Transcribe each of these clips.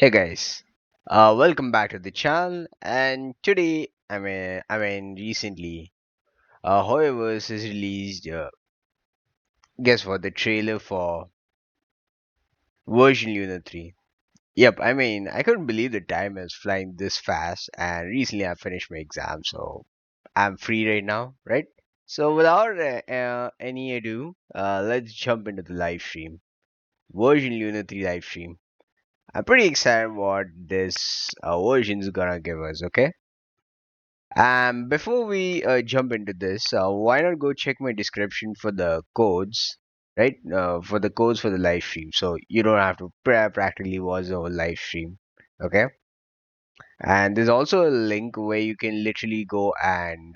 Hey guys, welcome back to the channel. And today, recently, Hoyoverse has released. Guess what? The trailer for version Lunar 3. Yep, I couldn't believe the time is flying this fast. And recently, I finished my exam, so I'm free right now, right? So without any ado, let's jump into the live stream. Version Lunar 3 live stream. I'm pretty excited what this version is gonna give us. Okay. Before we jump into this, why not go check my description for the codes, right? For the codes for the live stream, so you don't have to practically watch the whole live stream. Okay. And there's also a link where you can literally go and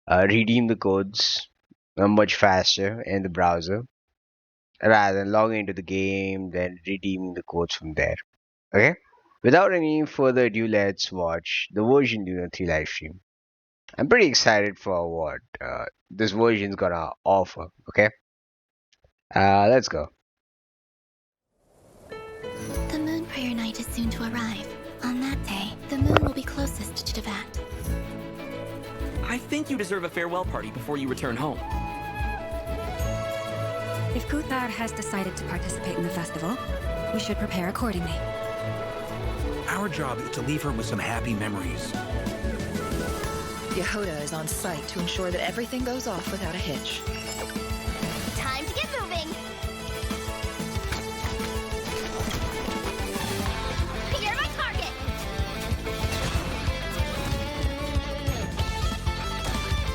redeem the codes much faster in the browser rather than logging into the game, then redeeming the codes from there. Okay. Without any further ado, let's watch the version Lunar 3 live stream. I'm pretty excited for what this version's gonna offer. Okay, let's go. The moon prayer night is soon to arrive. On that day, the moon will be closest to Devat. I think you deserve a farewell party before you return home. If Kuthar has decided to participate in the festival, we should prepare accordingly. Our job is to leave her with some happy memories. Yehoda is on site to ensure that everything goes off without a hitch. Time to get moving! You're my target!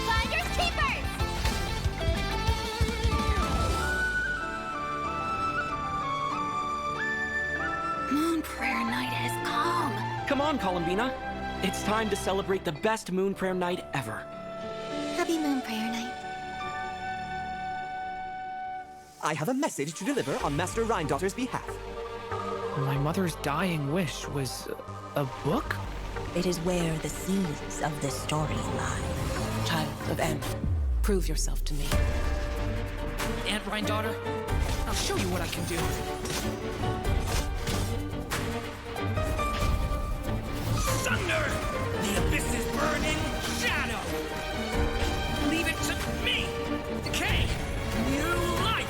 Finders keepers! Moon prayer night is come. Come on, Columbina. It's time to celebrate the best moon prayer night ever. Happy moon prayer night. I have a message to deliver on Master Rhindaughter's behalf. My mother's dying wish was a book? It is where the seeds of the story lie. Child of Amph, prove yourself to me. Aunt Rhindaughter, I'll show you what I can do. Thunder! The abyss is burning! Shadow! Leave it to me! Decay! New life!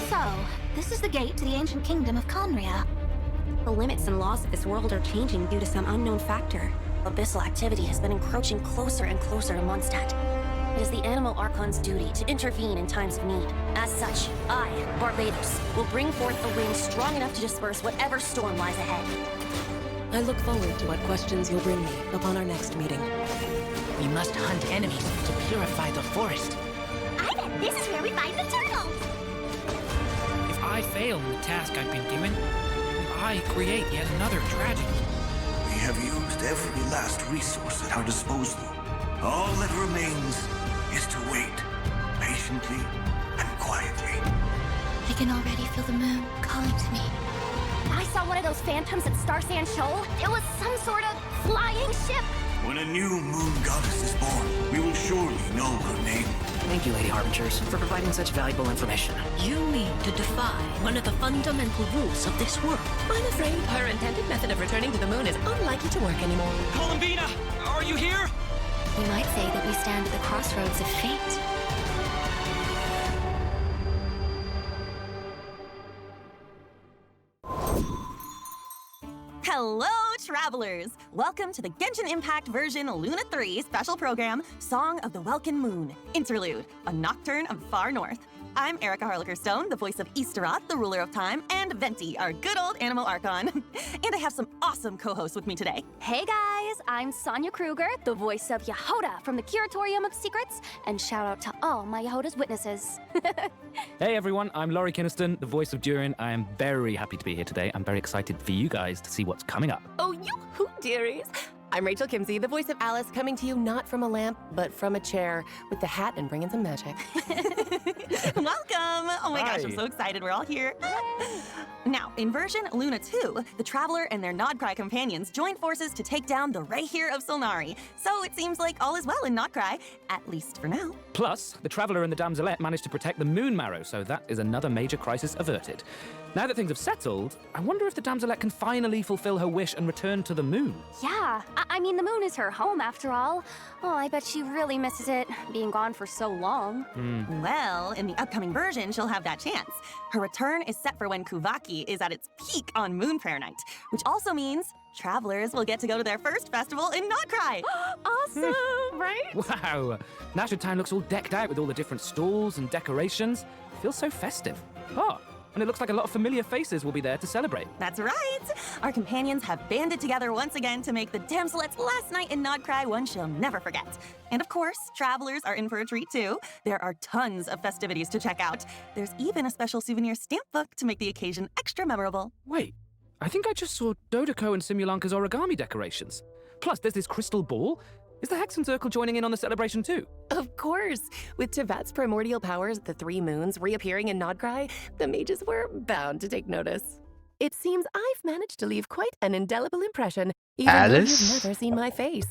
So, this is the gate to the ancient kingdom of Conria. The limits and laws of this world are changing due to some unknown factor. Abyssal activity has been encroaching closer and closer to Mondstadt. It is the Animal Archon's duty to intervene in times of need. As such, I, Barbados, will bring forth a wind strong enough to disperse whatever storm lies ahead. I look forward to what questions you'll bring me upon our next meeting. We must hunt enemies to purify the forest. I bet this is where we find the turtles! If I fail in the task I've been given, I create yet another tragedy. We have used every last resource at our disposal. All that remains is to wait, patiently and quietly. I can already feel the moon calling to me. I saw one of those phantoms at Star Sand Shoal. It was some sort of flying ship. When a new moon goddess is born, we will surely know her name. Thank you, Lady Harbingers, for providing such valuable information. You need to defy one of the fundamental rules of this world. I'm afraid her intended method of returning to the moon is unlikely to work anymore. Columbina, are you here? We might say that we stand at the crossroads of fate. Hello, travelers! Welcome to the GenshinImpact version Luna 3 special program, Song of the Welkin Moon, Interlude, a Nocturne of Far North. I'm Erica Harlicker-Stone, the voice of Easteroth, the ruler of time, and Venti, our good old Animal Archon. And I have some awesome co-hosts with me today. Hey guys, I'm Sonia Kruger, the voice of Yehoda from the Curatorium of Secrets, and shout out to all my Yehoda's witnesses. Hey everyone, I'm Laurie Kinniston, the voice of Durin. I am very happy to be here today. I'm very excited for you guys to see what's coming up. Oh, you hoo dearies! I'm Rachel Kimsey, the voice of Alice, coming to you not from a lamp, but from a chair, with the hat and bringing some magic. Welcome! Oh my gosh, I'm Hi. so excited we're all here. Now, in version Luna 2, the Traveler and their Nod-Krai companions joined forces to take down the Rayhir of Solnari. So it seems like all is well in Nod-Krai, at least for now. Plus, the Traveler and the Damselette managed to protect the Moon Marrow, so that is another major crisis averted. Now that things have settled, I wonder if the damselette can finally fulfill her wish and return to the moon. Yeah, I mean, the moon is her home after all. Oh, I bet she really misses it, being gone for so long. Well, in the upcoming version, she'll have that chance. Her return is set for when Kuvaki is at its peak on Moon Prayer Night, which also means travelers will get to go to their first festival in Nod-Krai. Awesome, right? Wow! Nashua Town looks all decked out with all the different stalls and decorations. It feels so festive. Oh, and it looks like a lot of familiar faces will be there to celebrate. That's right! Our companions have banded together once again to make the Damselet's last night in Nod-Krai one she'll never forget. And of course, travelers are in for a treat too. There are tons of festivities to check out. There's even a special souvenir stamp book to make the occasion extra memorable. Wait, I think I just saw Dodoko and Simulanka's origami decorations. Plus, there's this crystal ball. Is the Hexen Circle joining in on the celebration too? Of course! With Tevat's primordial powers, the 3 moons, reappearing in Nod-Krai, the mages were bound to take notice. It seems I've managed to leave quite an indelible impression, even though you've never seen my face.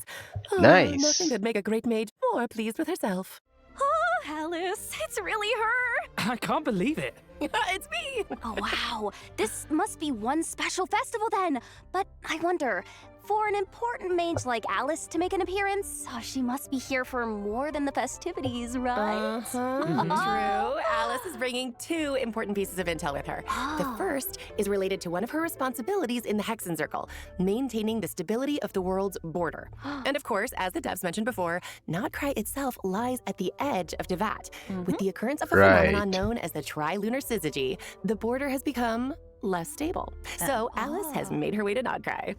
Oh, Nice. Nothing could make a great mage more pleased with herself. Oh, Alice, it's really her. I can't believe it. It's me! Oh, wow. This must be one special festival then. But I wonder, for an important mage like Alice to make an appearance, she must be here for more than the festivities, right? True. Alice is bringing 2 important pieces of intel with her. The first is related to one of her responsibilities in the Hexen Circle, maintaining the stability of the world's border. And of course, as the devs mentioned before, Nod-Krai itself lies at the edge of Tevat. With the occurrence of a phenomenon known as the Tri-Lunar Syzygy, the border has become less stable. So Alice has made her way to Nod-Krai.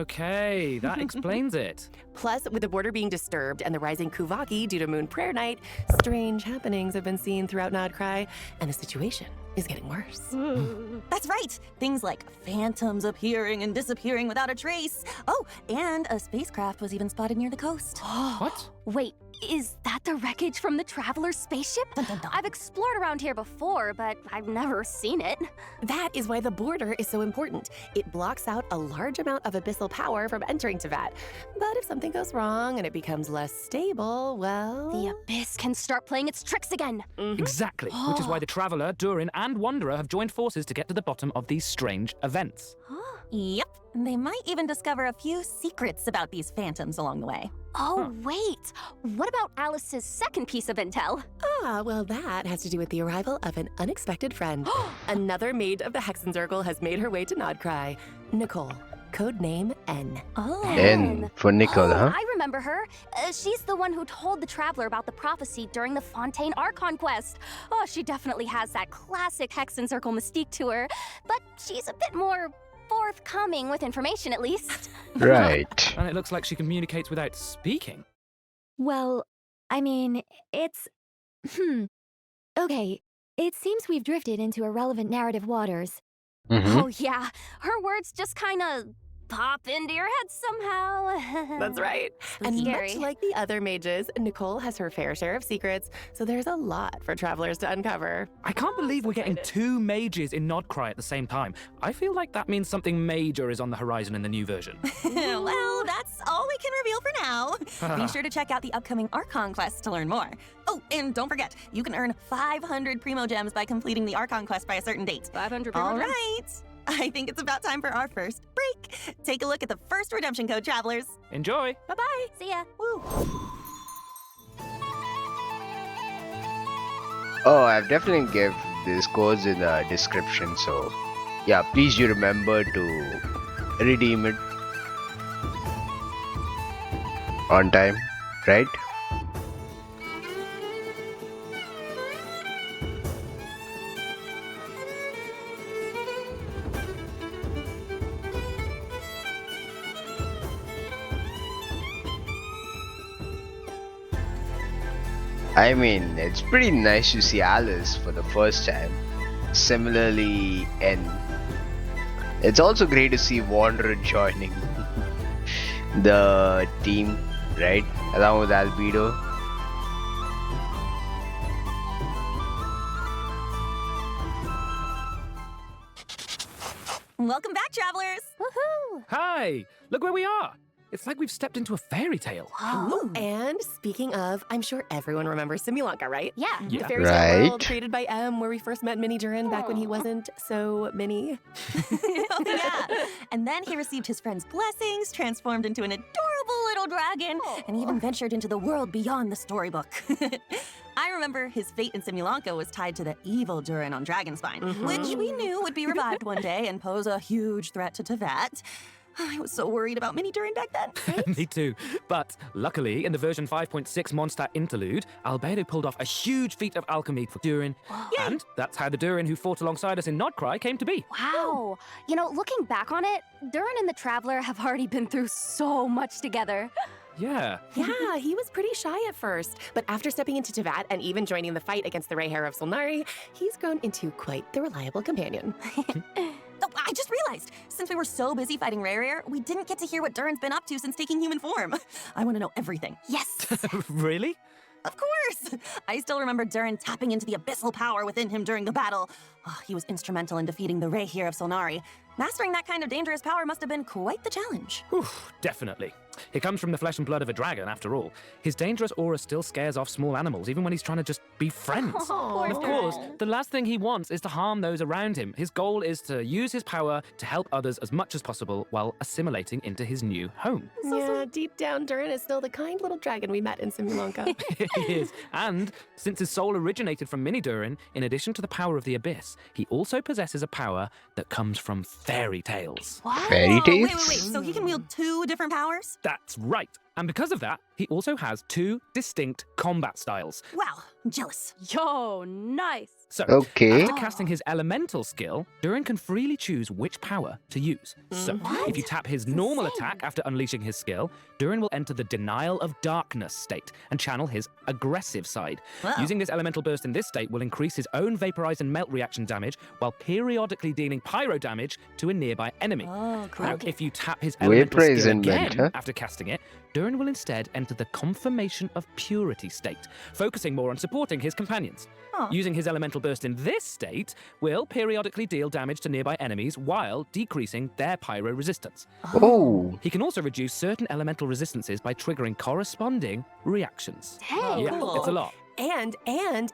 Okay, that explains it. Plus, with the border being disturbed and the rising Kuvaki due to Moon Prayer Night, strange happenings have been seen throughout Nod-Krai, and the situation is getting worse. That's right! Things like phantoms appearing and disappearing without a trace. Oh, and a spacecraft was even spotted near the coast. What? Wait, is that the wreckage from the Traveler's spaceship? I've explored around here before, but I've never seen it. That is why the border is so important. It blocks out a large amount of abyssal power from entering Tevat. But if something goes wrong and it becomes less stable, well... The Abyss can start playing its tricks again. Exactly, which is why the Traveler, Durin, and Wanderer have joined forces to get to the bottom of these strange events. Yep. They might even discover a few secrets about these phantoms along the way. Oh, wait. What about Alice's second piece of intel? Well, that has to do with the arrival of an unexpected friend. Another maid of the Hexen Circle has made her way to Nod-Krai. Nicole, codename N. N for Nicole, huh? I remember her. She's the one who told the Traveler about the prophecy during the Fontaine Archon quest. Oh, she definitely has that classic Hexen Circle mystique to her, but she's a bit more forthcoming with information, at least. Right. And it looks like she communicates without speaking. Well, I mean, it's... Okay, it seems we've drifted into irrelevant narrative waters. Oh, yeah. Her words just kind of pop into your head somehow. That's right. And scary. much like the other mages, Nicole has her fair share of secrets, so there's a lot for travelers to uncover. I can't believe we're getting 2 mages in Nod-Krai at the same time. I feel like that means something major is on the horizon in the new version. Well, that's all we can reveal for now. Be sure to check out the upcoming Archon quest to learn more. Oh, and don't forget, you can earn 500 Primo Gems by completing the Archon quest by a certain date. 500 Primo All Gems? right. I think it's about time for our first break. Take a look at the first redemption code, travelers. Enjoy. Bye-bye. See ya. Woo. Oh, I've definitely give these codes in the description, so yeah, please do remember to redeem it on time, right? I mean, it's pretty nice to see Alice for the first time. Similarly, N. It's also great to see Wanderer joining the team, right? Along with Albedo. Welcome back, travelers. Woohoo! Hi! Look where we are! It's like we've stepped into a fairy tale. Ooh. And speaking of, I'm sure everyone remembers Simulanka, right? Yeah. Yeah. The fairy tale Right. world created by M, where we first met Mini Durin back when he wasn't so mini. Oh, yeah. And then he received his friend's blessings, transformed into an adorable little dragon, and even ventured into the world beyond the storybook. I remember his fate in Simulanka was tied to the evil Durin on Dragonspine, which we knew would be revived one day and pose a huge threat to Tevat. I was so worried about Mini Durin back then. Me too. But luckily, in the version 5.6 Mondstadt interlude, Albedo pulled off a huge feat of alchemy for Durin. And that's how the Durin who fought alongside us in Nod-Krai came to be. Wow. You know, looking back on it, Durin and the Traveler have already been through so much together. Yeah. Yeah, he was pretty shy at first, but after stepping into Tevat and even joining the fight against the Rayhair of Solnari, he's grown into quite the reliable companion. Oh, I just realized, since we were so busy fighting Rayhair, we didn't get to hear what Durin's been up to since taking human form. I want to know everything. Yes. Really? Of course! I still remember Durin tapping into the abyssal power within him during the battle. Oh, he was instrumental in defeating the Rayhair of Solnari. Mastering that kind of dangerous power must have been quite the challenge. Oof, definitely. He comes from the flesh and blood of a dragon, after all. His dangerous aura still scares off small animals, even when he's trying to just be friends. Poor And of course, Durin. the last thing he wants is to harm those around him. His goal is to use his power to help others as much as possible while assimilating into his new home. Yeah, deep down, Durin is still the kind little dragon we met in Simulanka. He is. And since his soul originated from Mini Durin, in addition to the power of the abyss, he also possesses a power that comes from fairy tales. Fairy Whoa, tales? wait. So he can wield 2 different powers? That's right. And because of that, he also has 2 distinct combat styles. Wow, I'm jealous. Yo, nice. So, Okay. after casting his elemental skill, Durin can freely choose which power to use. So, if you tap his normal attack after unleashing his skill, Durin will enter the Denial of Darkness state and channel his aggressive side. Wow. Using this elemental burst in this state will increase his own vaporize and melt reaction damage while periodically dealing pyro damage to a nearby enemy. Oh, cool. Now, if you tap his elemental Vaporize skill and melt, again huh? after casting it, Durin will instead enter the Confirmation of Purity state, focusing more on supporting his companions. Huh. Using his elemental burst in this state will periodically deal damage to nearby enemies while decreasing their pyro resistance. Oh. He can also reduce certain elemental resistances by triggering corresponding reactions. Dang. Yeah, cool. it's a lot. And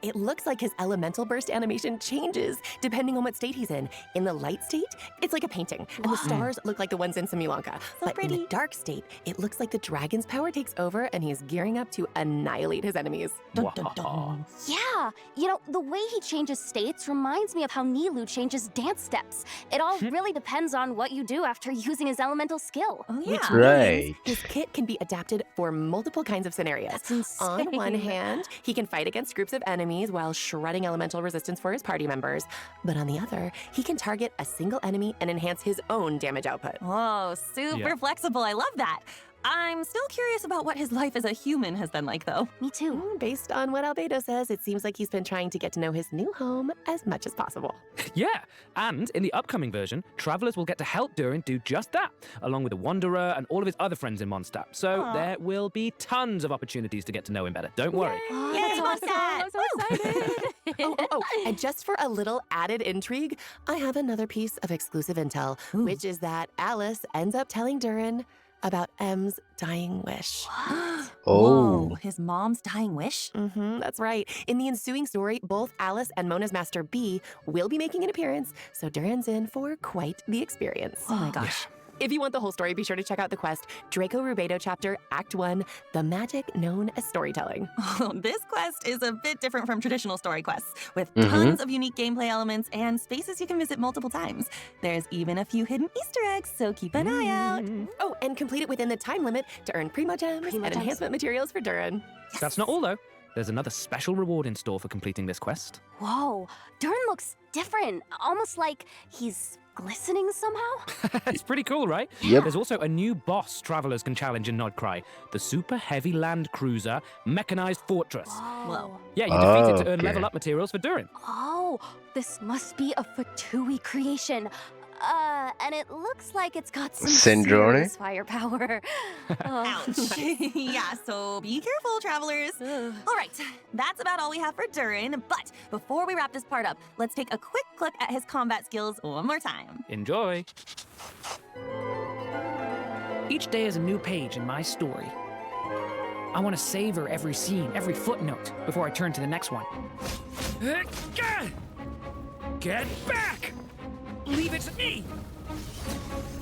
it looks like his elemental burst animation changes depending on what state he's in. In the light state, it's like a painting, and the stars look like the ones in Simulanka. But in the pretty. dark state, it looks like the dragon's power takes over and he's gearing up to annihilate his enemies. Dun, dun, dun. Yeah, you know, the way he changes states reminds me of how Nilou changes dance steps. It all really depends on what you do after using his elemental skill. Oh, yeah. Which Right. means his kit can be adapted for multiple kinds of scenarios. That's insane. On one hand, he can fight against groups of enemies while shredding elemental resistance for his party members. But on the other, he can target a single enemy and enhance his own damage output. Whoa, super Yeah. flexible. I love that. I'm still curious about what his life as a human has been like, though. Me too. Based on what Albedo says, it seems like he's been trying to get to know his new home as much as possible. Yeah, and in the upcoming version, travelers will get to help Durin do just that, along with the Wanderer and all of his other friends in Mondstadt. So Aw. there will be tons of opportunities to get to know him better. Don't worry. Oh, Yay, that's awesome. Mondstadt. I'm so excited. And just for a little added intrigue, I have another piece of exclusive intel, which is that Alice ends up telling Durin about M's dying wish. Whoa, Oh. his mom's dying wish? That's right. In the ensuing story, both Alice and Mona's Master B will be making an appearance, so Durin's in for quite the experience. Oh my gosh. If you want the whole story, be sure to check out the quest, Draco Rubedo Chapter, Act 1, The Magic Known as Storytelling. This quest is a bit different from traditional story quests, with Mhm. tons of unique gameplay elements and spaces you can visit multiple times. There's even a few hidden Easter eggs, so keep an eye out. Oh, and complete it within the time limit to earn Primo Gems Primo and Gems. enhancement materials for Durin. That's not all, though. There's another special reward in store for completing this quest. Whoa, Durin looks different, almost like he's glistening somehow. It's pretty cool, right? Yep. There's also a new boss travelers can challenge in Nod-Krai, the super heavy land cruiser mechanized fortress. Whoa. Yeah, you defeat it to earn Okay. level up materials for Durin. Oh, this must be a Fatui creation. And it looks like it's got some Syndrome? serious firepower. Ouch. Yeah, so be careful, travelers. All right, that's about all we have for Durin. But before we wrap this part up, let's take a quick look at his combat skills one more time. Enjoy. Each day is a new page in my story. I want to savor every scene, every footnote, before I turn to the next one. Get back! Leave it to me!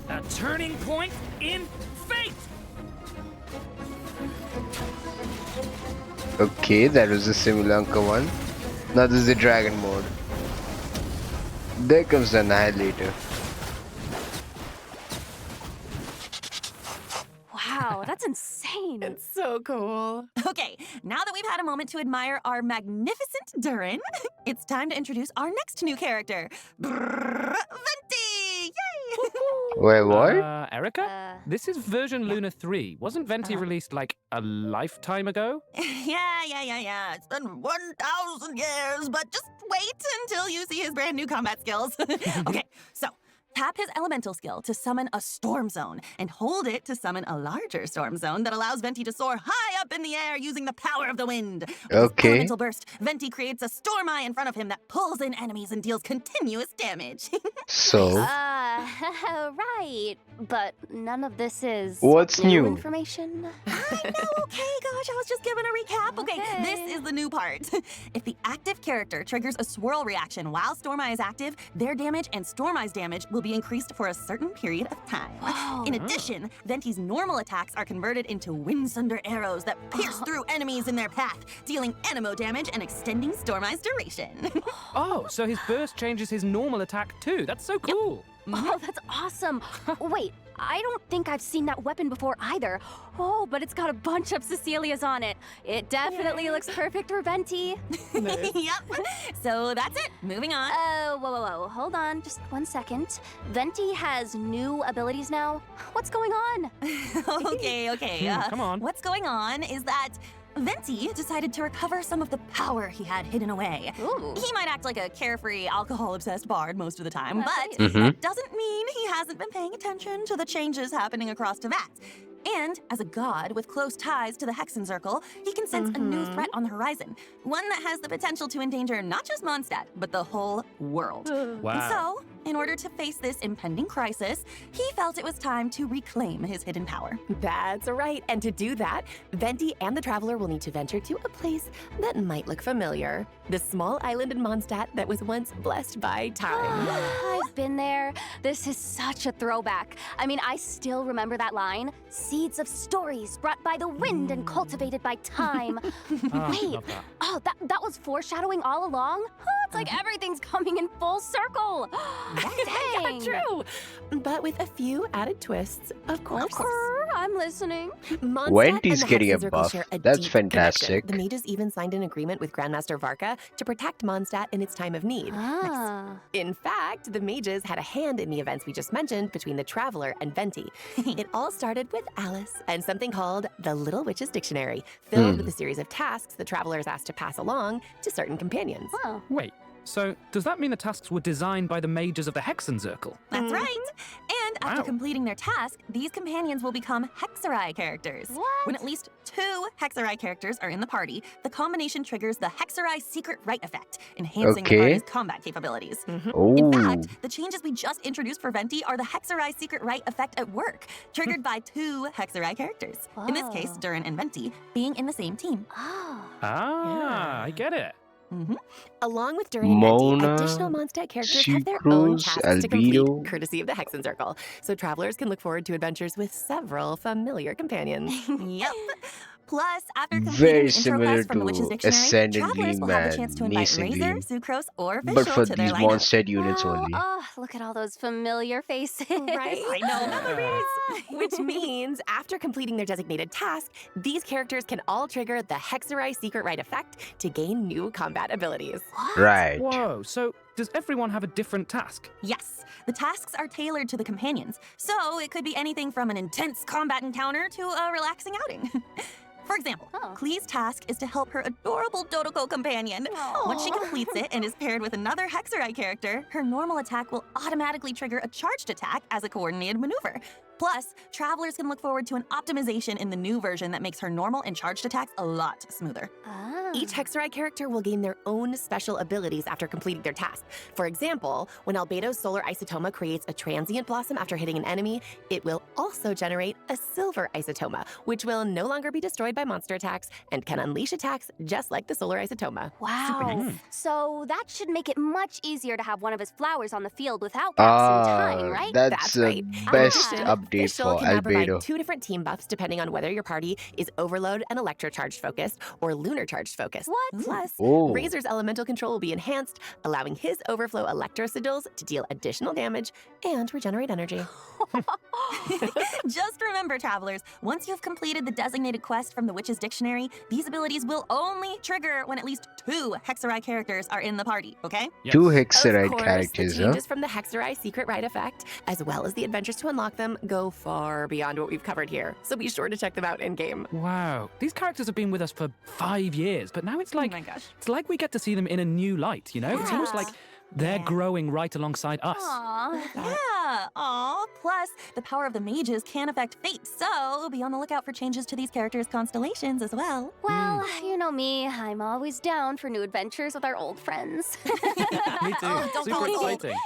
A turning point in fate! Okay, that was the Simulanka one. Now this is the dragon mode. There comes the Annihilator. Wow, that's insane. It's so cool. Okay, now that we've had a moment to admire our magnificent Durin, it's time to introduce our next new character, Venti! Yay! Wait, what? Erica? This is version Luna 3. Wasn't Venti released like a lifetime ago? Yeah. It's been 1,000 years, but just wait until you see his brand new combat skills. Okay, so tap his elemental skill to summon a storm zone, and hold it to summon a larger storm zone that allows Venti to soar high up in the air using the power of the wind. With his elemental burst, Venti creates a storm eye in front of him that pulls in enemies and deals continuous damage. So, Right. But none of this is what's new? information. I know, okay, gosh, I was just giving a recap. Okay, this is the new part. If the active character triggers a swirl reaction while Storm Eye is active, their damage and Storm Eye's damage will be increased for a certain period of time. Whoa. In addition, Venti's normal attacks are converted into wind sunder arrows that pierce through enemies in their path, dealing anemo damage and extending Storm Eye's duration. Oh, so his burst changes his normal attack too. That's so cool. Oh, that's awesome. Wait, I don't think I've seen that weapon before either. Oh, but it's got a bunch of Cecilias on it. It definitely looks perfect for Venti. Yep. So that's it. Moving on. Whoa. Hold on, just 1 second. Venti has new abilities now. What's going on? Okay. Come on. What's going on is that Venti decided to recover some of the power he had hidden away. Ooh. He might act like a carefree, alcohol-obsessed bard most of the time, Right. but that doesn't mean he hasn't been paying attention to the changes happening across Teyvat. And as a god with close ties to the Hexen Circle, he can sense a new threat on the horizon, one that has the potential to endanger not just Mondstadt, but the whole world. Wow. And so, in order to face this impending crisis, he felt it was time to reclaim his hidden power. That's right. And to do that, Venti and the Traveler will need to venture to a place that might look familiar. The small island in Mondstadt that was once blessed by time. I've been there. This is such a throwback. I mean, I still remember that line. Seeds of stories brought by the wind and cultivated by time. Wait, love that. oh, that was foreshadowing all along? Huh, it's like everything's coming in full circle. Dang. True. But with a few added twists, of course. I'm listening. Mondstadt Wendy's and the getting a Hexen Circle buff. share a That's deep fantastic. connection. The mages even signed an agreement with Grandmaster Varka to protect Mondstadt in its time of need. Ah. In fact, the mages had a hand in the events we just mentioned between the Traveler and Venti. It all started with Alice and something called the Little Witch's Dictionary, filled with a series of tasks the Traveler is asked to pass along to certain companions. Oh. Wait, so does that mean the tasks were designed by the mages of the Hexen Circle? That's right. And after Wow. completing their task, these companions will become Hexerai characters. What? When at least 2 Hexerai characters are in the party, the combination triggers the Hexerai Secret Right effect, enhancing the Okay. party's combat capabilities. Oh, In fact, the changes we just introduced for Venti are the Hexerai Secret Right effect at work, triggered by 2 Hexerai characters. In this case, Whoa. Durin and Venti being in the same team. Oh. I get it. Along with Durin and Mona, Venti, additional Mondstadt characters have their own Sucrose, tasks to complete, Albedo. courtesy of the Hexen Circle, so travelers can look forward to adventures with several familiar companions. Yep. Plus, after completing Very the intro similar quest from the Witch's to Dictionary, Ascendant travelers will Gleam have the chance to invite and Razor, Nascent Sucrose, or but Visual for to their these lineup. Mondstadt units Wow. only. Oh, look at all those familiar faces. Right? I know. Which means, after completing their designated task, these characters can all trigger the Hexerai Secret Right effect to gain new combat abilities. Right. Whoa, so does everyone have a different task? Yes, the tasks are tailored to the companions, so it could be anything from an intense combat encounter to a relaxing outing. For example, Klee's task is to help her adorable Dodoko companion. Once she completes it and is paired with another Hexerai character, her normal attack will automatically trigger a charged attack as a coordinated maneuver. Plus, travelers can look forward to an optimization in the new version that makes her normal and charged attacks a lot smoother. Each Hexarai character will gain their own special abilities after completing their task. For example, when Albedo's Solar Isotoma creates a transient blossom after hitting an enemy, it will also generate a Silver Isotoma, which will no longer be destroyed by monster attacks and can unleash attacks just like the Solar Isotoma. Wow. So that should make it much easier to have one of his flowers on the field without gaps in time, right? That's the right. best In addition, update this for shell can now provide Albedo. 2 different team buffs depending on whether your party is Overload and Electro-charged focused or Lunar-charged focused. What? Plus, Oh. Razor's elemental control will be enhanced, allowing his Overflow Electro Sigils to deal additional damage and regenerate energy. Just remember, travelers, once you've completed the designated quest from the Witch's Dictionary, these abilities will only trigger when at least 2 Hexarai characters are in the party, okay? Two Of Hexerite course, characters, the huh? changes from the Hexarai Secret Rite effect, as well as the adventures to unlock them, go far beyond what we've covered here. So be sure to check them out in-game. Wow. These characters have been with us for 5 years, but now it's like my gosh. it's like we get to see them in a new light, you know? It's almost like they're growing right alongside us. Aw. Yeah, aw. Plus, the power of the mages can affect fate, so be on the lookout for changes to these characters' constellations as well. Well, you know me, I'm always down for new adventures with our old friends. Me too. Oh, don't Super call me old. exciting.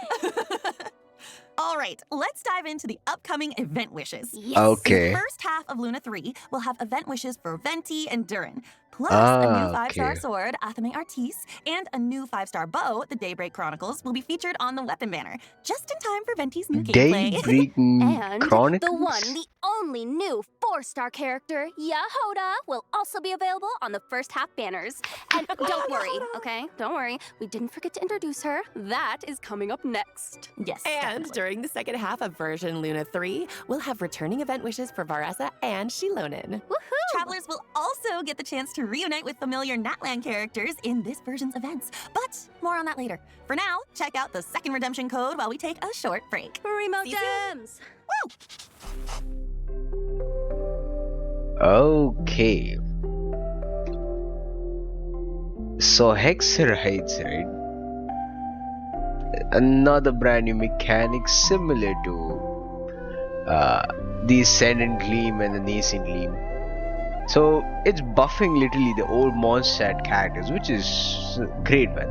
All right, let's dive into the upcoming event wishes. Yes. Okay. The first half of Luna 3 will have event wishes for Venti and Durin, plus a new 5-star okay. sword, Athame Artis, and a new 5-star bow, the Daybreak Chronicles, will be featured on the weapon banner, just in time for Venti's new gameplay. Daybreak And Chronicles? the one, the only new 4-star character, Yehoda, will also be available on the first half banners. And don't worry, okay? Don't worry. We didn't forget to introduce her. That is coming up next. Yes. And definitely. during the second half of version Luna 3, we'll have returning event wishes for Varessa and Shilonin. Woohoo! Travelers will also get the chance to reunite with familiar Natlan characters in this version's events, but more on that later. For now, check out the second redemption code while we take a short break. Remote See you soon. gems! Okay. So Hexerites, right? Another brand new mechanic similar to the Ascendant Gleam and the Nascent Gleam. So it's buffing literally the old Mondstadt characters, which is great, man.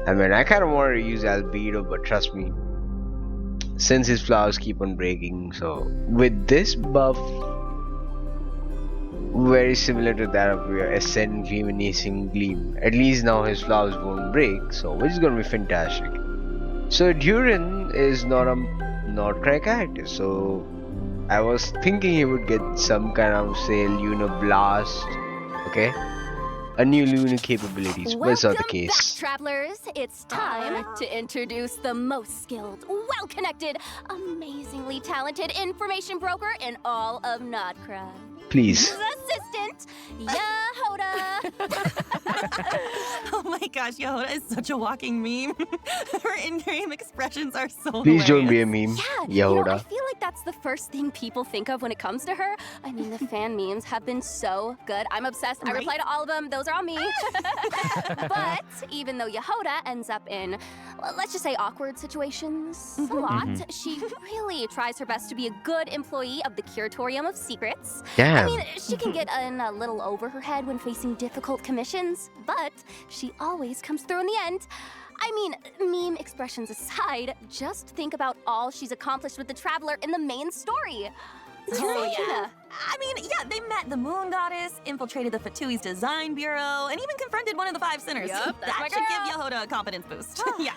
I mean, I kind of wanted to use Albedo, but trust me, since his flowers keep on breaking, so with this buff, very similar to that of your Ascendant Gleam and Nascent Gleam, at least now his flowers won't break, so which is gonna be fantastic. So Durin is not a Nod-Krai character, so I was thinking he would get some kind of, say, Lunar Blast, okay? A new lunar capabilities, but it's not the Welcome case. back, travelers. It's time to introduce the most skilled, well-connected, amazingly talented information broker in all of Nod-Krai. Please. His assistant, Yehoda. Oh my gosh, Yehoda is such a walking meme. Her in-game expressions are so Please don't be a hilarious. meme, Yeah, you know, I Yehoda. feel like that's the first thing people think of when it comes to her. I mean, the fan memes have been so good. I'm obsessed. I Right? reply to all of them. Those are all me. But even though Yehoda ends up in, well, let's just say, awkward situations a lot, she really tries her best to be a good employee of the Curatorium of Secrets. Damn. I mean, she can get in a little over her head when facing difficult commissions, but she always comes through in the end. I mean, meme expressions aside, just think about all she's accomplished with the Traveler in the main story. Oh, Gina. yeah. I mean, yeah, they met the Moon Goddess, infiltrated the Fatui's design bureau, and even confronted one of the 5 sinners. Yup, that's that my should give girl. Yehoda a confidence boost. Yeah.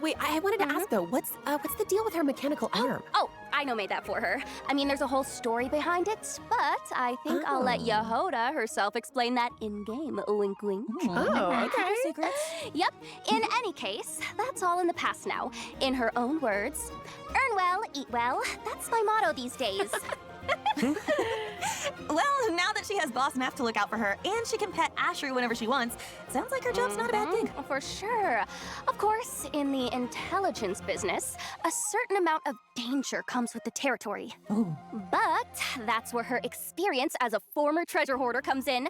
Wait, I wanted to ask though, what's the deal with her mechanical arm? Oh, I know made that for her. I mean, there's a whole story behind it, but I think I'll let Yehoda herself explain that in-game. Wink, wink. Oh, okay. Secrets. Yep. In any case, that's all in the past now. In her own words, earn well, eat well. That's my motto these days. Well, now that she has Boss Neff to look out for her, and she can pet Asher whenever she wants, sounds like her job's not a bad thing. For sure. Of course, in the intelligence business, a certain amount of danger comes with the territory. Oh. But that's where her experience as a former treasure hoarder comes in.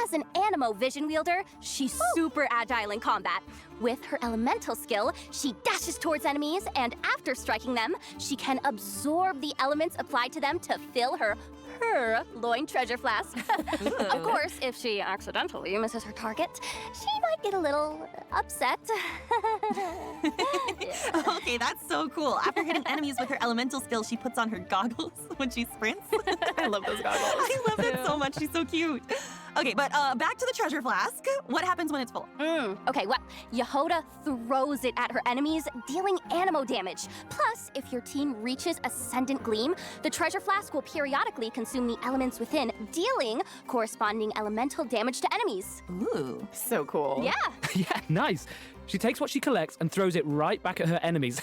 As an Animo vision wielder, she's super agile in combat. With her elemental skill, she dashes towards enemies, and after striking them, she can absorb the elements applied to them to fill her loin treasure flask. Of course, if she accidentally misses her target, she might get a little upset. Okay, that's so cool. After hitting enemies with her elemental skill, she puts on her goggles when she sprints. I love those goggles. I love that so much. She's so cute. Okay, but back to the treasure flask. What happens when it's full? Okay, well, Yehoda throws it at her enemies, dealing anemo damage. Plus, if your team reaches Ascendant Gleam, the treasure flask will periodically consume the elements within, dealing corresponding elemental damage to enemies. Ooh. So cool. Yeah. Yeah, nice. She takes what she collects and throws it right back at her enemies.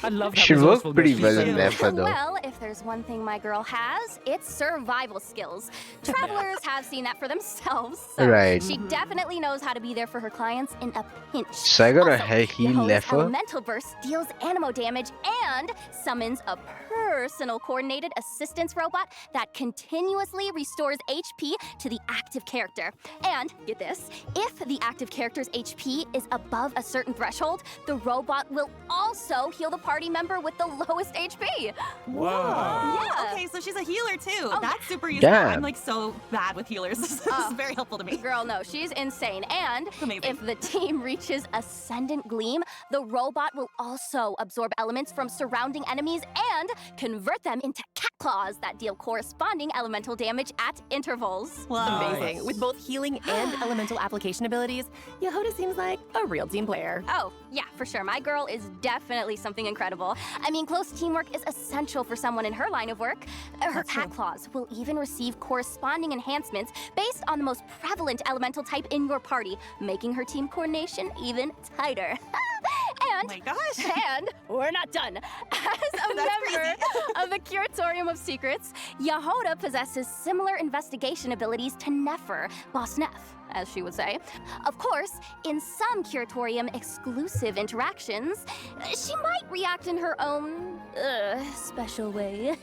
I love that She worked resourcefulness. pretty well She's in so- Nefa, though. Well, if there's one thing my girl has, it's survival skills. Travelers have seen that for themselves, so Right. she definitely knows how to be there for her clients in a pinch. So I gotta Also, heal Yehoda's Nefa. elemental burst deals anemo damage and summons a personal coordinated assistance robot that continuously restores HP to the active character. And, get this, if the active character's HP is above a certain threshold, the robot will also heal the party member with the lowest HP. Whoa. Yeah. Okay, so she's a healer too. Oh, That's super useful. Damn. I'm like so bad with healers. This is very helpful to me. Girl, no, she's insane. And Amazing. if the team reaches Ascendant Gleam, the robot will also absorb elements from surrounding enemies and convert them into cat claws that deal corresponding elemental damage at intervals. Wow. Amazing. With both healing and elemental application abilities, Yehoda seems like a real team player. Oh, yeah, for sure. My girl is definitely something incredible. I mean, close teamwork is essential for someone in her line of work. Her cat claws will even receive corresponding enhancements based on the most prevalent elemental type in your party, making her team coordination even tighter. Oh my gosh. And we're not done. As a member of the Curatorium of Secrets, Yehoda possesses similar investigation abilities to Nefer, Boss Neff, as she would say. Of course, in some Curatorium exclusive interactions, she might react in her own special way.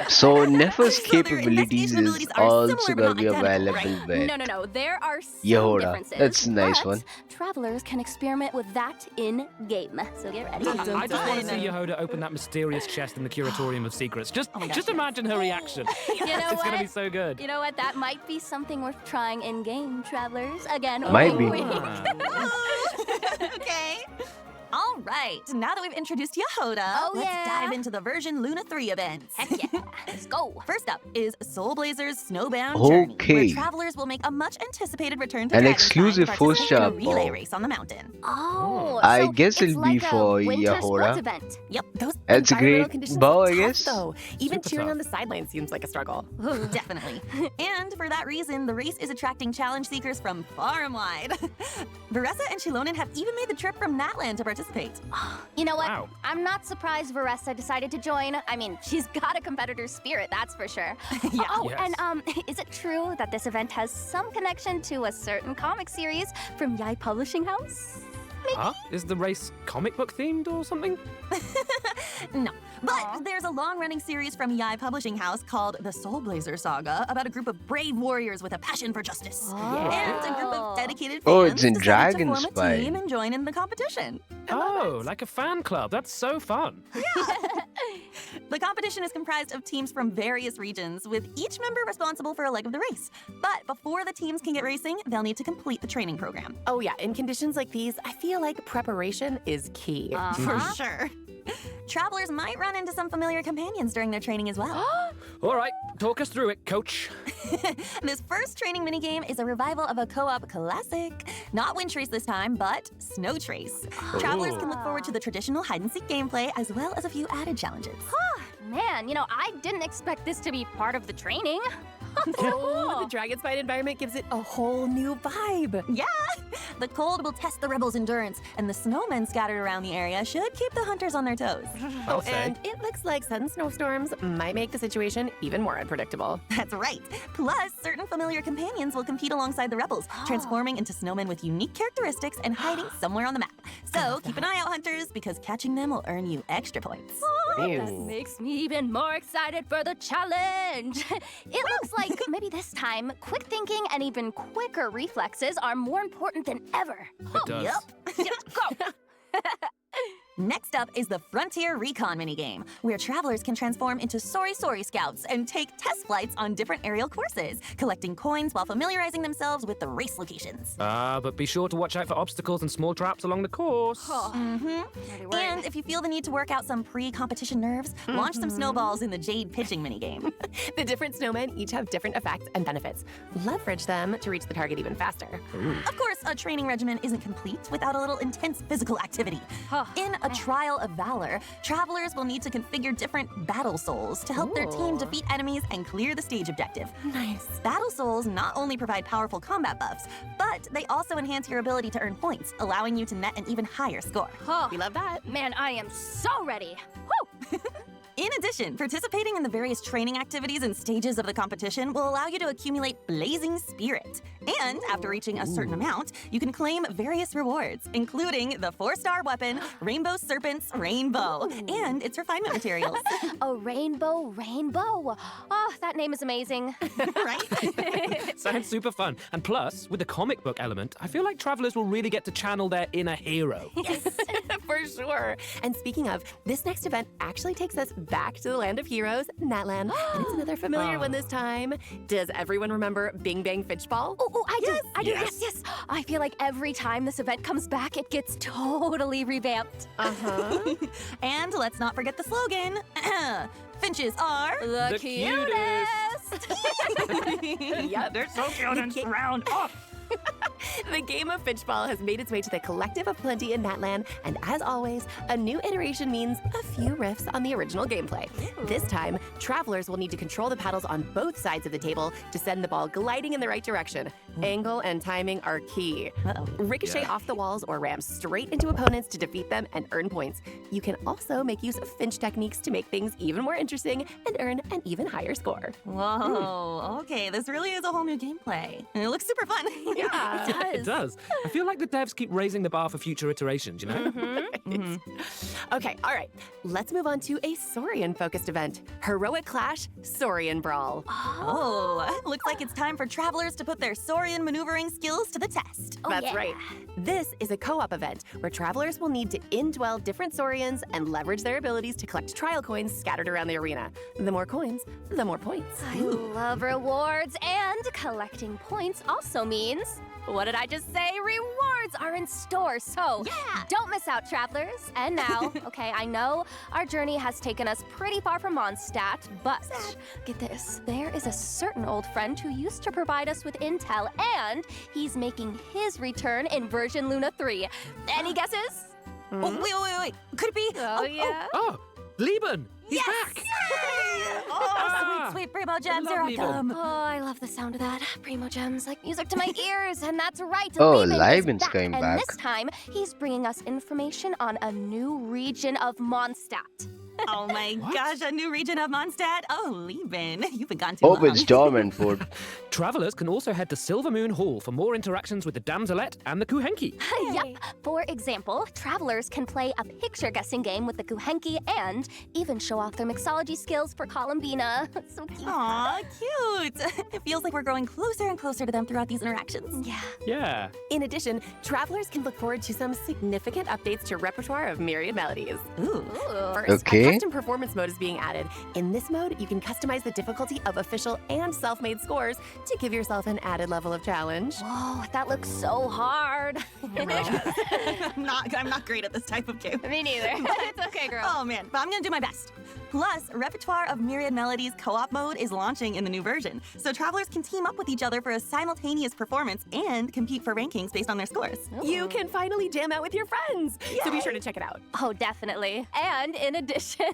So Nefa's So their capabilities investigation is abilities are also similar but gonna not be identical, available right? with No, there are some Yehoda. differences. That's a nice but one. Travelers can experiment with that in game. So get ready. I just want to see Yehoda open that mysterious chest in the Curatorium of Secrets. Just imagine her reaction. You know It's gonna what? be so good. You know what? That might be something worth trying in game, travelers. Again, Might be. wink, wink. Okay. All right. Now that we've introduced Yehoda, let's dive into the version Luna 3 events. Heck yeah. Let's go. First up is Soul Blazer's Snowbound Journey, Okay. where travelers will make a much anticipated return to An Dragonstein exclusive to participate in a first relay job. race on the mountain. Oh, I so guess it's it'll be like a for winter Yehoda. sports event. Yep. Those That's a environmental great conditions bow, are I tough, guess. Though. Even Super cheering tough. on the sidelines seems like a struggle. Definitely. And for that reason, the race is attracting challenge seekers from far and wide. Varessa and Shilonen have even made the trip from Natlan to participate. You know what? Wow. I'm not surprised Varessa decided to join. I mean, she's got a competitor's spirit, that's for sure. Yeah. Oh, Yes. and is it true that this event has some connection to a certain comic series from Yai Publishing House? Huh? Is the race comic book themed or something? No. But there's a long-running series from Yai Publishing House called The Soul Blazer Saga about a group of brave warriors with a passion for justice. And a group of dedicated fans Oh, it's in decided to Dragon form a Spy. team and join in the competition. Oh, like a fan club. That's so fun. The competition is comprised of teams from various regions, with each member responsible for a leg of the race. But before the teams can get racing, they'll need to complete the training program. Oh yeah, in conditions like these, I feel like preparation is key. For sure. Travelers might run into some familiar companions during their training as well. All right, talk us through it, coach. This first training minigame is a revival of a co-op classic. Not Wind Trace this time, but Snow Trace. Travelers can look forward to the traditional hide-and-seek gameplay, as well as a few added challenges. Man, I didn't expect this to be part of the training. Oh, the Dragon Spine environment gives it a whole new vibe. Yeah! The cold will test the rebels' endurance, and the snowmen scattered around the area should keep the hunters on their toes. I'll say. And it looks like sudden snowstorms might make the situation even more unpredictable. That's right. Plus, certain familiar companions will compete alongside the rebels, transforming into snowmen with unique characteristics and hiding somewhere on the map. So keep an eye out, hunters, because catching them will earn you extra points. That makes me even more excited for the challenge. It looks like Like, maybe this time, quick thinking and even quicker reflexes are more important than ever. It does. Yep. Go! Next up is the Frontier Recon minigame, where travelers can transform into Sori Scouts and take test flights on different aerial courses, collecting coins while familiarizing themselves with the race locations. But be sure to watch out for obstacles and small traps along the course. And if you feel the need to work out some pre-competition nerves, launch some snowballs in the Jade pitching minigame. The different snowmen each have different effects and benefits. Leverage them to reach the target even faster. Of course, a training regimen isn't complete without a little intense physical activity. In a trial of valor, travelers will need to configure different battle souls to help their team defeat enemies and clear the stage objective. Nice. Battle souls not only provide powerful combat buffs, but they also enhance your ability to earn points, allowing you to net an even higher score. Oh, We love that. man, I am so ready. Woo! In addition, participating in the various training activities and stages of the competition will allow you to accumulate Blazing Spirit. And after reaching a certain amount, you can claim various rewards, including the 4-star weapon, Rainbow Serpent's Rainbow, and its refinement materials. A rainbow. Oh, that name is amazing. Right? Sounds super fun. And plus, with the comic book element, I feel like travelers will really get to channel their inner hero. Yes, for sure. And speaking of, this next event actually takes us back to the land of heroes, Natlan. And it's another familiar one this time. Does everyone remember Bing Bang Fitchball? Oh, I do. Yes. I feel like every time this event comes back, it gets totally revamped. And let's not forget the slogan. Finches are The cutest. Yep, they're so cute and round off. The game of Fitchball has made its way to the Collective of Plenty in Natlan, and as always, a new iteration means a few riffs on the original gameplay. This time, travelers will need to control the paddles on both sides of the table to send the ball gliding in the right direction. Angle and timing are key. Ricochet off the walls or ram straight into opponents to defeat them and earn points. You can also make use of Finch techniques to make things even more interesting and earn an even higher score. Whoa, okay, this really is a whole new gameplay. And it looks super fun. Yeah, It does. I feel like the devs keep raising the bar for future iterations, you know? Okay, all right. Let's move on to a Saurian-focused event. Heroic Clash Saurian Brawl. Oh, looks like it's time for travelers to put their Saurian maneuvering skills to the test. That's right. This is a co-op event where travelers will need to indwell different Saurians and leverage their abilities to collect trial coins scattered around the arena. The more coins, the more points. I love rewards, and collecting points also means, what did I just say? Rewards are in store, so don't miss out, travelers. And now, okay, I know our journey has taken us pretty far from Mondstadt, but get this, there is a certain old friend who used to provide us with intel, and he's making his return in version Luna 3. Any guesses? Oh, wait. Could it be? Oh, Lieben! He's back! Oh, sweet Primo Gems, here I come. Oh, I love the sound of that. Primo Gems, like music to my ears, and that's right. Oh, Lieben is Leiben's back, coming and back. this time, he's bringing us information on a new region of Mondstadt. Oh my gosh, a new region of Mondstadt. Oh, Lieben, you've been gone too Hope long. it's dormant food. Travelers can also head to Silver Moon Hall for more interactions with the Damselette and the Kuhenki. Yep. For example, travelers can play a picture guessing game with the Kuhenki and even show off their mixology skills for Columbina. So cute. Aw, cute. It feels like we're growing closer and closer to them throughout these interactions. Yeah. In addition, travelers can look forward to some significant updates to repertoire of myriad melodies. First, Okay. a custom performance mode is being added. In this mode, you can customize the difficulty of official and self-made scores to give yourself an added level of challenge. Whoa, that looks so hard. I'm not great at this type of game. Me neither. It's okay, girl. Oh man, but I'm gonna do my best. Plus, Repertoire of Myriad Melodies co-op mode is launching in the new version, so travelers can team up with each other for a simultaneous performance and compete for rankings based on their scores. You can finally jam out with your friends, so be sure to check it out. Oh, definitely. And in addition,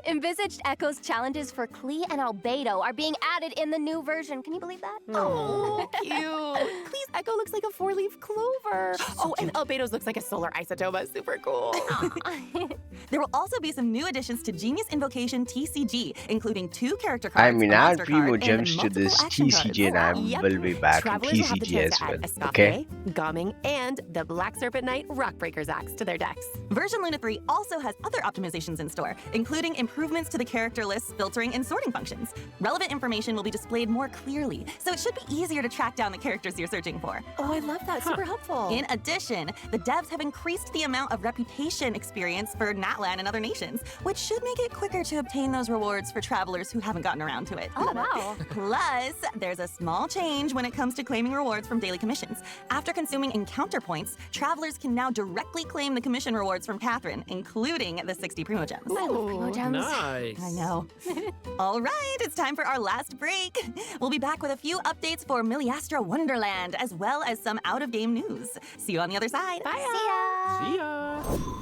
envisaged Echo's challenges for Klee and Albedo are being added in the new version. Can you believe that? Oh, cute. Please, Echo looks like a 4-leaf clover. Oh, and Albedo's looks like a solar isotoma. Super cool. There will also be some new additions to Genius Invocation TCG, including 2 character I cards, mean, a add monster 3 card, more and gems to multiple this action TCG, and I cards. Yep. will be back on Travelers will have the TCG chance as to well. add Okay. Escape, Gaming, and the Black Serpent Knight Rockbreaker's Axe to their decks. Version Luna 3 also has other optimizations in store, including improvements to the character lists, filtering, and sorting functions. Relevant information will be displayed more clearly, so it should be easier to track down the characters you're searching for. Oh, I love that. Super helpful. In addition, the devs have increased the amount of reputation experience for Natlan and other nations, which should make it quicker to obtain those rewards for travelers who haven't gotten around to it. Oh, wow. Plus, there's a small change when it comes to claiming rewards from daily commissions. After consuming encounter points, travelers can now directly claim the commission rewards from Catherine, including the 60 Primo Gems. I love Primo Gems. Nice. I know. All right, it's time for our last break. We'll be back with a few updates for Miliastra Wonderland, as well as some out-of-game news. See you on the other side. Bye. See ya. See ya.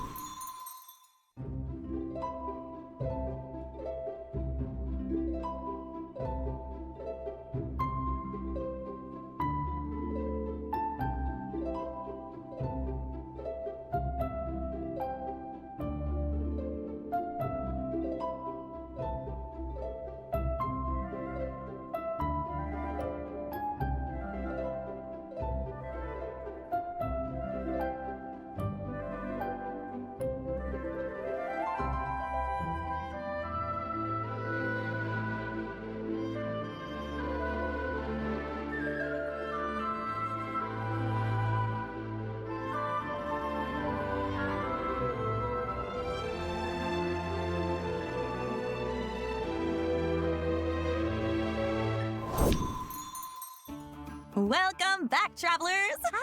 Welcome back, travelers!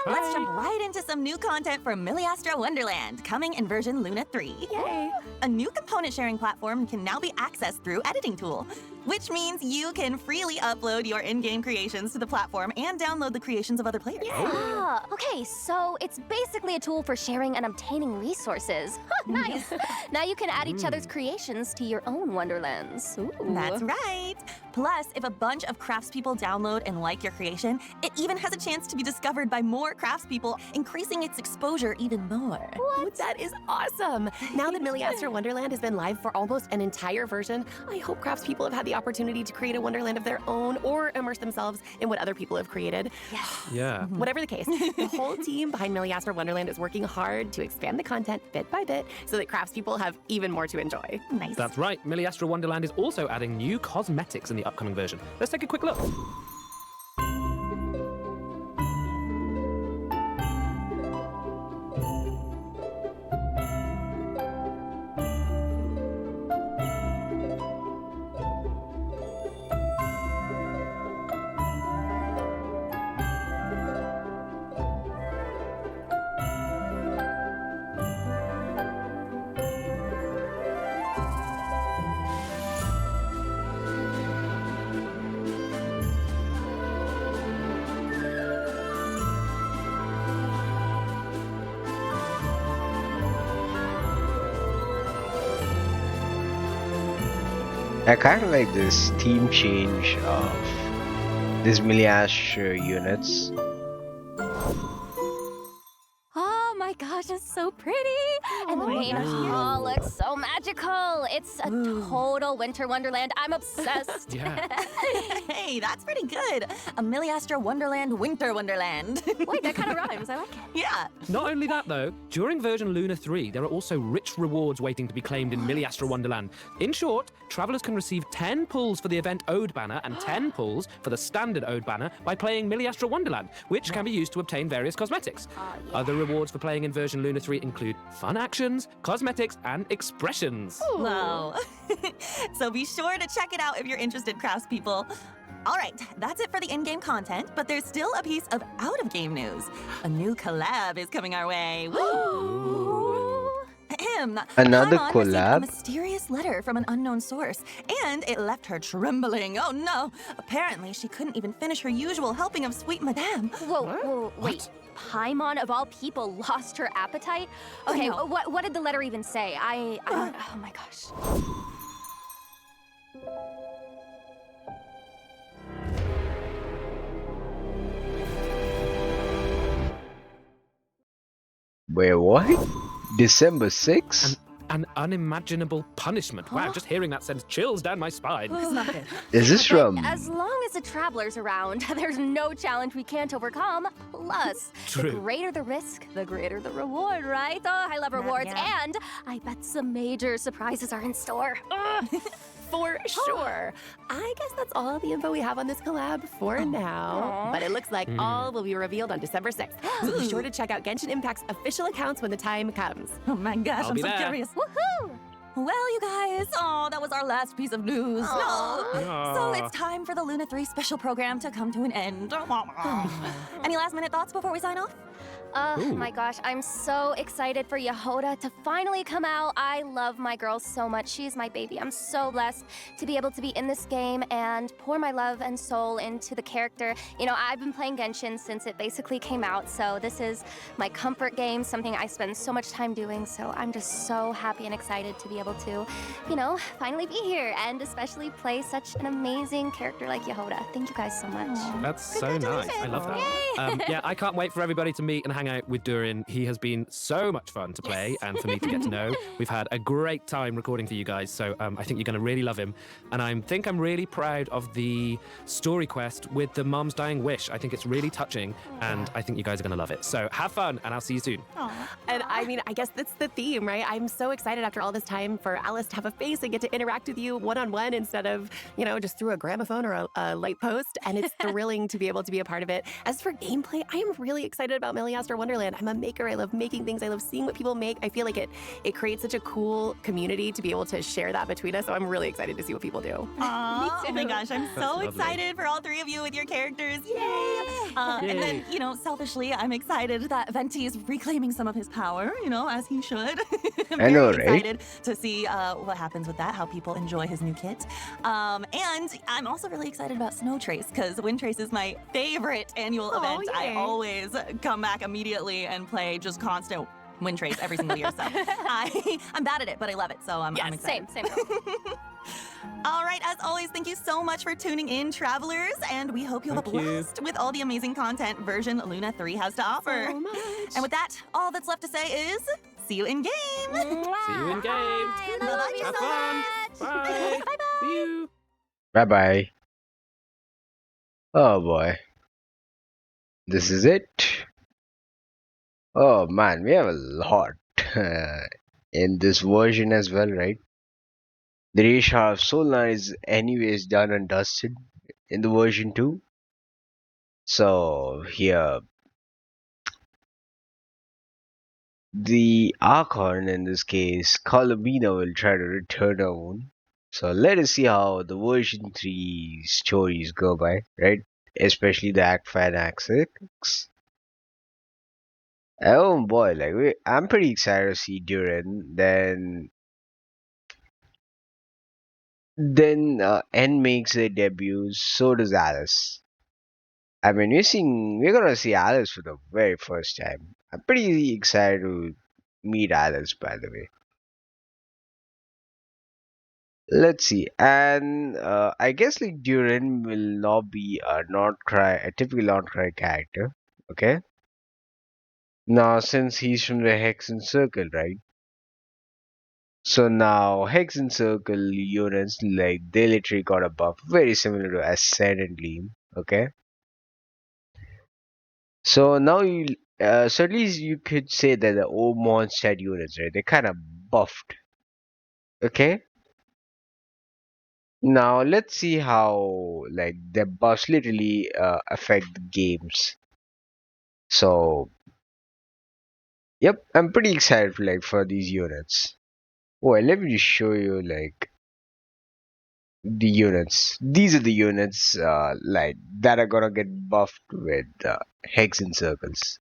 Let's jump right into some new content for Miliastra Wonderland, coming in version Luna 3. Yay. A new component sharing platform can now be accessed through Editing Tool, which means you can freely upload your in-game creations to the platform and download the creations of other players. Ah, okay, so it's basically a tool for sharing and obtaining resources. Nice. Now you can add each other's creations to your own Wonderlands. Ooh. That's right. Plus, if a bunch of craftspeople download and like your creation, it even has a chance to be discovered by more craftspeople, increasing its exposure even more. What? That is awesome. Now that Miliastra Wonderland has been live for almost an entire version, I hope craftspeople have had the opportunity to create a Wonderland of their own or immerse themselves in what other people have created. Yes. Yeah. Whatever the case, the whole team behind Miliastra Wonderland is working hard to expand the content bit by bit so that craftspeople have even more to enjoy. Nice. That's right, Miliastra Wonderland is also adding new cosmetics in the upcoming version. Let's take a quick look. I kind of like this theme change of these Miliash units. Oh my gosh, it's so pretty. And the main hall looks so magical. It's a total winter wonderland. I'm obsessed. Yeah. Hey, that's pretty good. A Miliastra Wonderland Winter Wonderland. Wait, that kind of rhymes. I like it. Yeah. Not only that, though, during version Luna 3, there are also rich rewards waiting to be claimed in Miliastra Wonderland. In short, travelers can receive 10 pulls for the event Ode banner and 10 pulls for the standard Ode banner by playing Miliastra Wonderland, which can be used to obtain various cosmetics. Other rewards for playing in version Luna 3 include fun actions, cosmetics, and expressions. Wow. So be sure to check it out if you're interested, craftspeople. All right, that's it for the in-game content, but there's still a piece of out-of-game news. A new collab is coming our way. Woo! Another Paimon received a collab? mysterious letter from an unknown source, and it left her trembling. Oh no! Apparently, she couldn't even finish her usual helping of sweet madame. Whoa, wait. Paimon, of all people, lost her appetite? Okay, know. what did the letter even say? I don't... Oh my gosh. Wait, what? December 6th? an unimaginable punishment. Wow, just hearing that sends chills down my spine. It's not good. Is this But from? as long as the traveler's around, there's no challenge we can't overcome. Plus, True. the greater the risk, the greater the reward, right? Oh, I love rewards, yeah. and I bet some major surprises are in store. For sure. I guess that's all the info we have on this collab for now. But it looks like all will be revealed on December 6th. So be sure to check out Genshin Impact's official accounts when the time comes. Oh my gosh, I'll I'm be so there. curious. Woohoo! Well, you guys, that was our last piece of news. No. So Aw. it's time for the Luna 3 special program to come to an end. Any last minute thoughts before we sign off? Oh Ooh. my gosh, I'm so excited for Yehoda to finally come out. I love my girl so much. She's my baby. I'm so blessed to be able to be in this game and pour my love and soul into the character. You know, I've been playing Genshin since it basically came out, so this is my comfort game, something I spend so much time doing. So I'm just so happy and excited to be able to, you know, finally be here and especially play such an amazing character like Yehoda. Thank you guys so much. That's so nice. I love that. Yeah, I can't wait for everybody to meet and hang out with Durin. He has been so much fun to play and for me to get to know. We've had a great time recording for you guys, so I think you're going to really love him. And I think I'm really proud of the story quest with the mom's dying wish. I think it's really touching, and I think you guys are going to love it. So have fun, and I'll see you soon. And I mean, I guess that's the theme, right? I'm so excited after all this time for Alice to have a face and get to interact with you one-on-one instead of, you know, just through a gramophone or a light post. And it's thrilling to be able to be a part of it. As for gameplay, I am really excited about Milliaster Wonderland. I'm a maker. I love making things. I love seeing what people make. I feel like it creates such a cool community to be able to share that between us. So I'm really excited to see what people do. Oh my gosh, I'm so lovely. excited for all three of you with your characters. Yay! And then, you know, selfishly, I'm excited that Venti is reclaiming some of his power, you know, as he should. I'm I know, very right? excited to see what happens with that, how people enjoy his new kit. And I'm also really excited about Snow Trace, because Wind Trace is my favorite annual event. I yay. always come back immediately and play just constant Wind Trace every single year. So I'm bad at it, but I love it. So I'm excited. Same. All right, as always, thank you so much for tuning in, travelers, and we hope you have a Thank you. blast with all the amazing content version Luna 3 has to offer. So much. And with that, all that's left to say is see you in game. See you in game. Bye-bye Have so fun. much. Bye. Bye-bye. See you. Bye bye. Oh boy. This is it. Oh man, we have a lot in this version as well, right? The Resha of Solna is anyways done and dusted in the version 2. So here the Archon, in this case, Colomina, will try to return her own. So let us see how the version 3 stories go by, right? Especially the Act 5 and Act 6. Oh boy, like I'm pretty excited to see Durin. Then N makes their debuts. So does Alice. I mean, we're gonna see Alice for the very first time. I'm pretty excited to meet Alice, by the way. Let's see, and I guess like Durin will not be a typical Nod-Krai character. Okay. Now, since he's from the Hexen Circle, right? So now Hexen Circle units, like, they literally got a buff very similar to Ascend and Gleam. Okay. So now so at least you could say that the old Mondstadt units, right? They kind of buffed. Okay. Now let's see how like the buffs literally affect the games. So yep, I'm pretty excited for these units. Well, let me just show you like the units. These are the units like that are gonna get buffed with Hexen circles.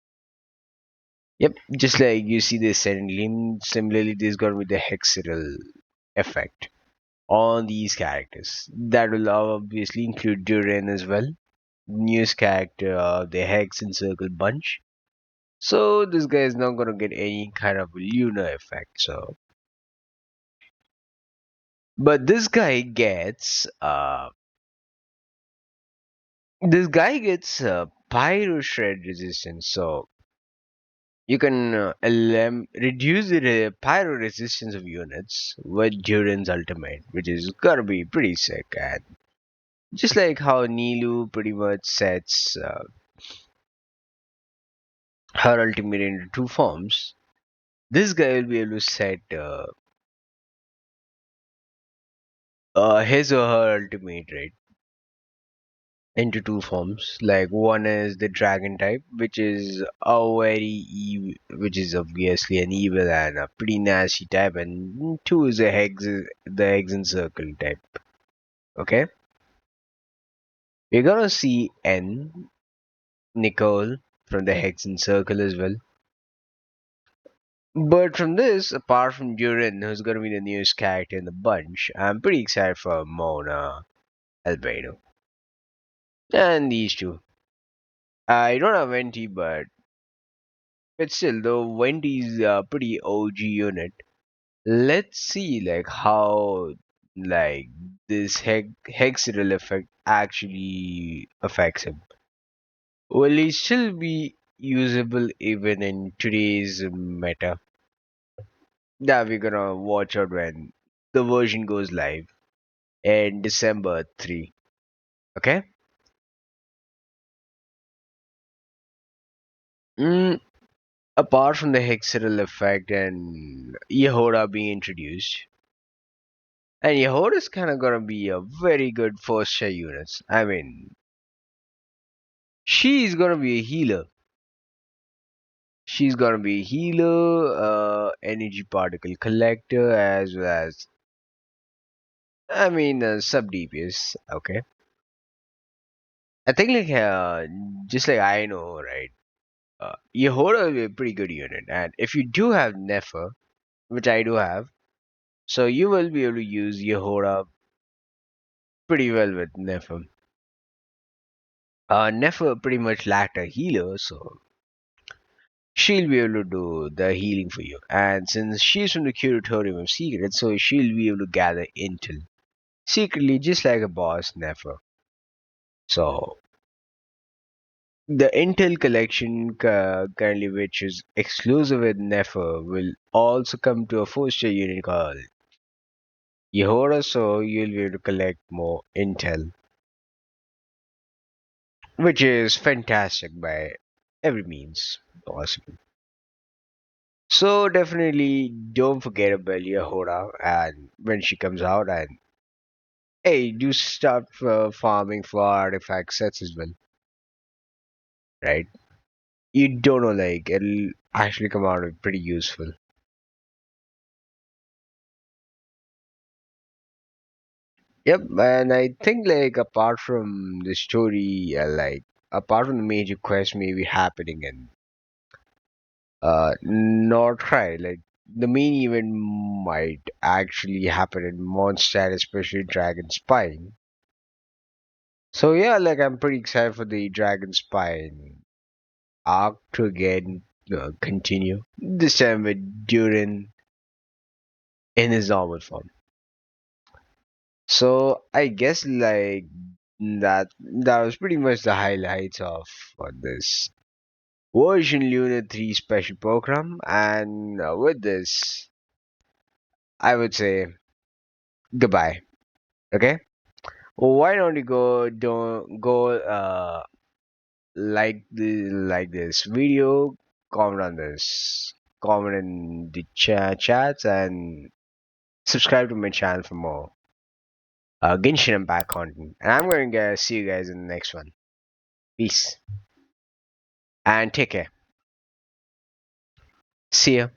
Yep, just like you see this and Lim, similarly there's gonna be the hexeral effect on these characters. That will obviously include Durin as well. Newest character, the Hexen Circle bunch. So this guy is not gonna get any kind of lunar effect. So, but this guy gets pyro shred resistance. So You can reduce the pyro resistance of units with Durin's ultimate, which is gonna be pretty sick. And just like how Nilu pretty much sets her ultimate into two forms, this guy will be able to set his or her ultimate, right, into two forms. Like one is the dragon type, which is which is obviously an evil and a pretty nasty type, and two is the hex and circle type. Okay, we're gonna see Nicole from the hex and circle as well. But from this, apart from Durin, who's gonna be the newest character in the bunch, I'm pretty excited for Mona Albedo. And these two. I don't have Venti, but still, though Venti's a pretty OG unit. Let's see like how like this hexadal effect actually affects him. Will he still be usable even in today's meta? Yeah, we're gonna watch out when the version goes live in December 3. Okay? Mm, Apart from the hexadal effect and Yehoda being introduced, and Yehoda's kind of gonna be a very good first tier unit. I mean, she's gonna be a healer. She's gonna be a healer, energy particle collector, as well as, I mean, sub DPS. Okay, I think like just like I know, right? Yehoda will be a pretty good unit, and if you do have Nefer, which I do have, so you will be able to use Yehoda pretty well with Nefer. Nefer pretty much lacked a healer, so she'll be able to do the healing for you. And since she's from the Curatorium of Secrets, so she'll be able to gather intel secretly, just like a boss Nefer. So the intel collection currently, which is exclusive with Nefer, will also come to a first year unit called Yehora, so you'll be able to collect more intel, which is fantastic by every means possible. So definitely don't forget about Yehora and when she comes out, and hey, do start farming for artifact sets as well, right? You don't know, like it'll actually come out pretty useful. Yep, and I think like apart from the story, apart from the major quest maybe happening in Nod-Krai, like the main event might actually happen in Mondstadt, especially Dragon Spine. So yeah, like I'm pretty excited for the Dragon Spine arc to again continue. This time with Durin in his normal form. So I guess like that was pretty much the highlights of this version Lunar 3 special program, and with this I would say goodbye. Okay, well, why don't you don't go like this video, comment on this, comment in the chats, and subscribe to my channel for more Genshin Impact content. And I'm going to see you guys in the next one. Peace and take care. See ya.